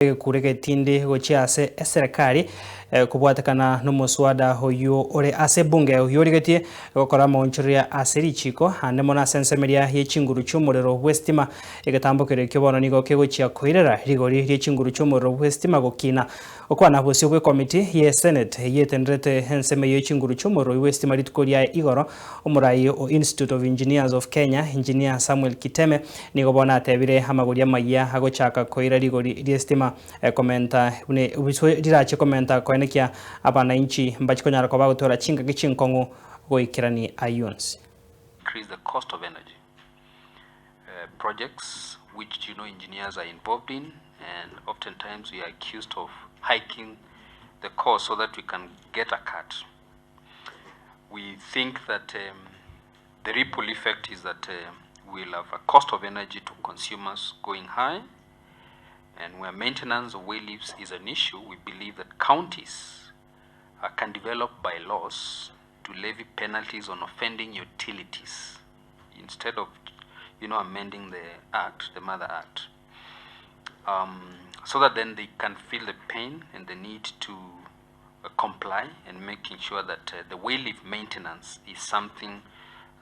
kurege tindi gochiase eserikali kubwatekana n'omuswada oyo ore ase bunge oyorigetie gokora monchoria ase richiko ande mona sensemeria y'echinguru cy'omorero Bw'Estima egetambokere kyobono nigo kegochia koirera rigori ry'echinguru cy'omorero Bw'Estima gokina okwana bosio bwe committee ye senate yetenderete enseme y'echinguru cy'omorero Bw'Estima ritukoria igoro omurai o Institute of Engineers of Kenya engineer Samuel Kiteme nigo bona atebire amagoria maya agochaka koira rigori ry'Estima komenta une ubiswe dirache komenta koenekia abananchi mbachikonyara kwa bagotora chinga gichinkongo goikirani ayons. Increase the cost of energy projects which engineers are involved in, and oftentimes we are accused of hiking the cost so that we can get a cut. We think that the ripple effect is that we'll have a cost of energy to consumers going high. And where maintenance of well leaves is an issue, we believe that counties can develop bylaws to levy penalties on offending utilities instead of, amending the act, the mother act, so that then they can feel the pain and the need to comply and making sure that the well leaf maintenance is something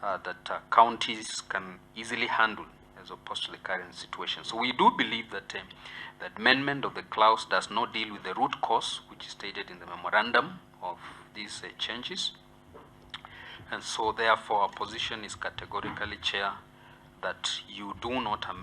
that counties can easily handle, as opposed to the current situation. So we do believe that the amendment of the clause does not deal with the root cause, which is stated in the memorandum of these changes. And so therefore our position is categorically, Chair, that you do not amend